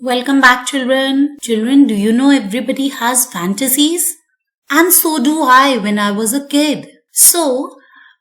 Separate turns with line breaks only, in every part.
Welcome back, children. Children, do you know everybody has fantasies? And so do I when I was a kid. So,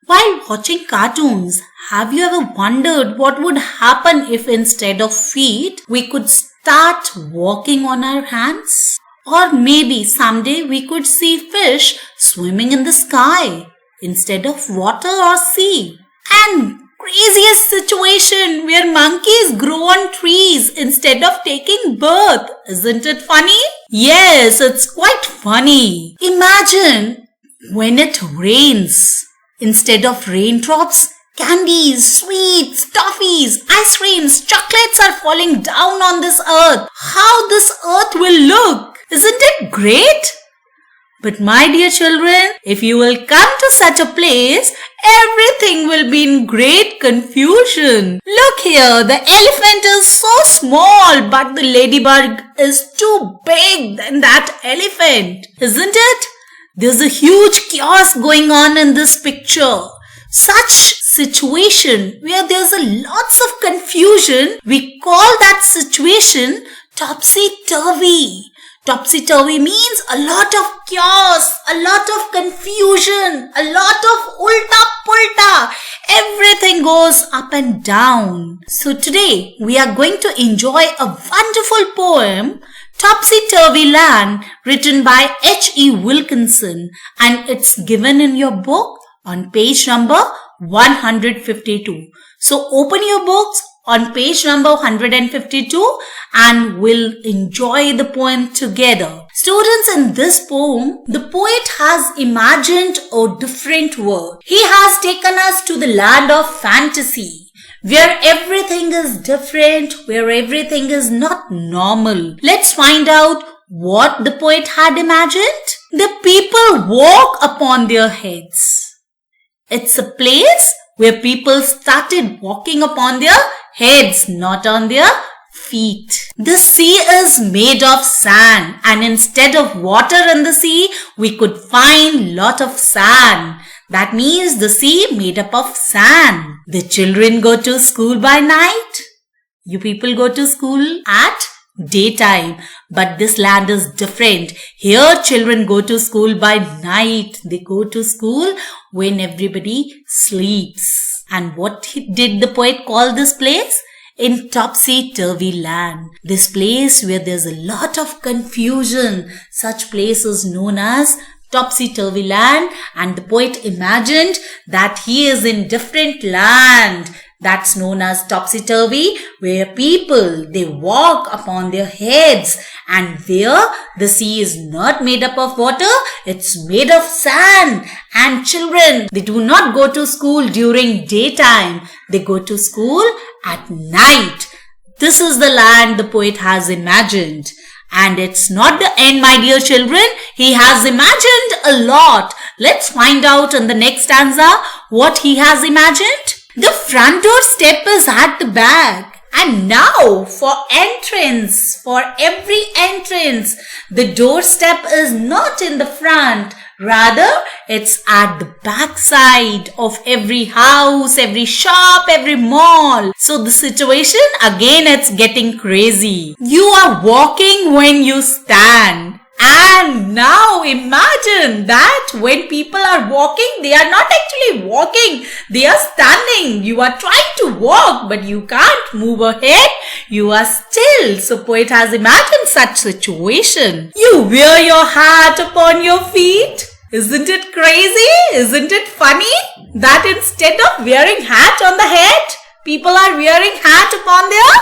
while watching cartoons, have you ever wondered what would happen if instead of feet, we could start walking on our hands? Or maybe someday we could see fish swimming in the sky instead of water or sea. And craziest situation where monkeys grow on trees instead of taking birth. Isn't it funny? Yes, it's quite funny. Imagine when it rains. Instead of raindrops, candies, sweets, toffees, ice creams, chocolates are falling down on this earth. How this earth will look. Isn't it great? But my dear children, if you will come to such a place, everything will be in great confusion. Look here, the elephant is so small, but the ladybug is too big than that elephant. Isn't it? There's a huge chaos going on in this picture. Such situation where there's a lots of confusion, we call that situation topsy-turvy. Topsy-turvy means a lot of chaos, a lot of confusion, a lot of ulta-pulta. Everything goes up and down. So today we are going to enjoy a wonderful poem, Topsy-Turvy Land, written by H.E. Wilkinson, and it's given in your book on page number 152. So open your books on page number 152 and we'll enjoy the poem together. Students, in this poem, the poet has imagined a different world. He has taken us to the land of fantasy, where everything is different, where everything is not normal. Let's find out what the poet had imagined. The people walk upon their heads. It's a place where people started walking upon their heads, not on their feet. The sea is made of sand, and instead of water in the sea, we could find lot of sand. That means the sea made up of sand. The children go to school by night. You people go to school at daytime, but this land is different. Here children go to school by night. They go to school when everybody sleeps. And what did the poet call this place? In topsy-turvy land. This place where there's a lot of confusion. Such place is known as topsy-turvy land, and the poet imagined that he is in different land. That's known as topsy-turvy, where people, they walk upon their heads, and where the sea is not made up of water, it's made of sand. And children, they do not go to school during daytime. They go to school at night. This is the land the poet has imagined. And it's not the end, my dear children. He has imagined a lot. Let's find out in the next stanza what he has imagined. The front door step is at the back. And now for entrance, for every entrance, the doorstep is not in the front. Rather, it's at the back side of every house, every shop, every mall. So the situation, again, it's getting crazy. You are walking when you stand. And now imagine that when people are walking, they are not actually walking. They are standing. You are trying to walk, but you can't move ahead. You are still. So poet has imagined such situation. You wear your hat upon your feet. Isn't it crazy? Isn't it funny that instead of wearing hat on the head, people are wearing hat upon their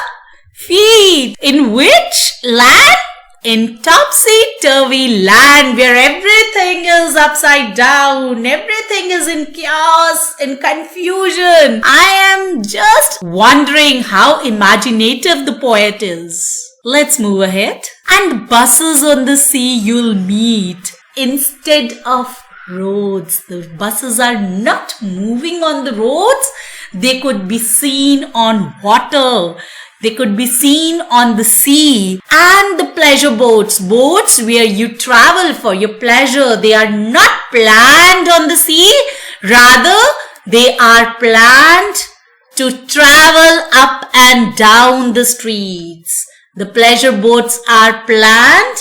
feet? In which land? In topsy-turvy land, where everything is upside down, everything is in chaos, in confusion. I am just wondering how imaginative the poet is. Let's move ahead. And buses on the sea you'll meet instead of roads. The buses are not moving on the roads. They could be seen on water. They could be seen on the sea. And the pleasure boats, boats where you travel for your pleasure, they are not planned on the sea. Rather, they are planned to travel up and down the streets. The pleasure boats are planned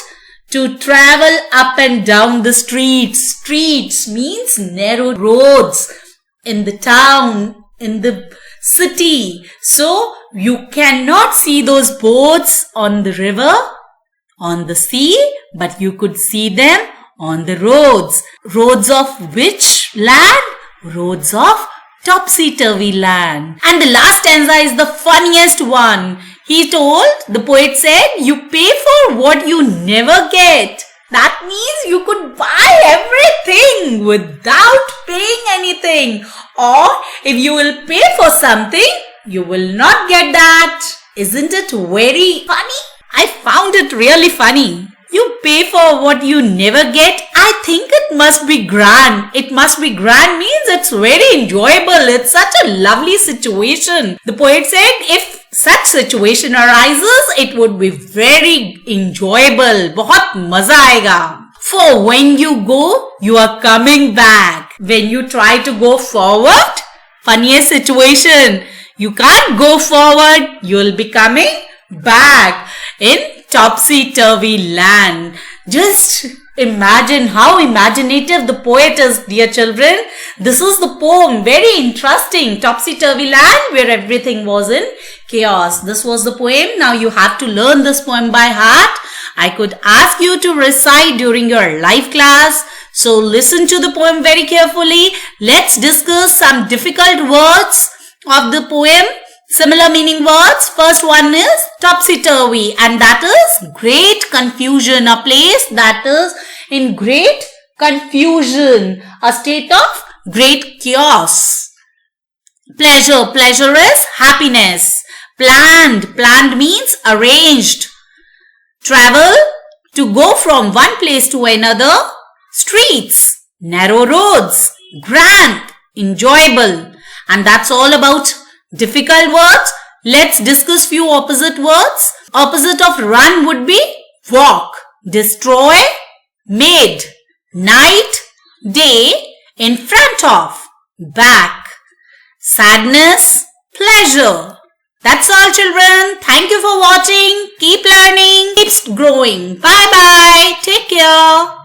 to travel up and down the streets. Streets means narrow roads in the town, in the city. So you cannot see those boats on the river, on the sea, but you could see them on the roads. Roads of which land? Roads of topsy-turvy land. And the last stanza is the funniest one. The poet said, you pay for what you never get. That means you could buy everything without paying anything. Or if you will pay for something, you will not get that. Isn't it very funny? I found it really funny. You pay for what you never get. I think it must be grand. It must be grand means it's very enjoyable. It's such a lovely situation. The poet said if such situation arises, it would be very enjoyable. बहुत मजा आएगा. For when you go, you are coming back. When you try to go forward, funniest situation. You can't go forward. You will be coming back in topsy-turvy land. Just imagine how imaginative the poet is, dear children. This is the poem. Very interesting. Topsy-turvy land where everything was in chaos. This was the poem. Now you have to learn this poem by heart. I could ask you to recite during your live class. So listen to the poem very carefully. Let's discuss some difficult words of the poem. Similar meaning words. First one is topsy-turvy, and that is great confusion. A place that is in great confusion. A state of great chaos. Pleasure. Pleasure is happiness. Planned. Planned means arranged. Travel. To go from one place to another. Streets. Narrow roads. Grand. Enjoyable. And that's all about difficult words. Let's discuss few opposite words. Opposite of run would be walk. Destroy, made. Night, day, in front of, back. Sadness, pleasure. That's all, children. Thank you for watching. Keep learning, keep growing. Bye bye. Take care.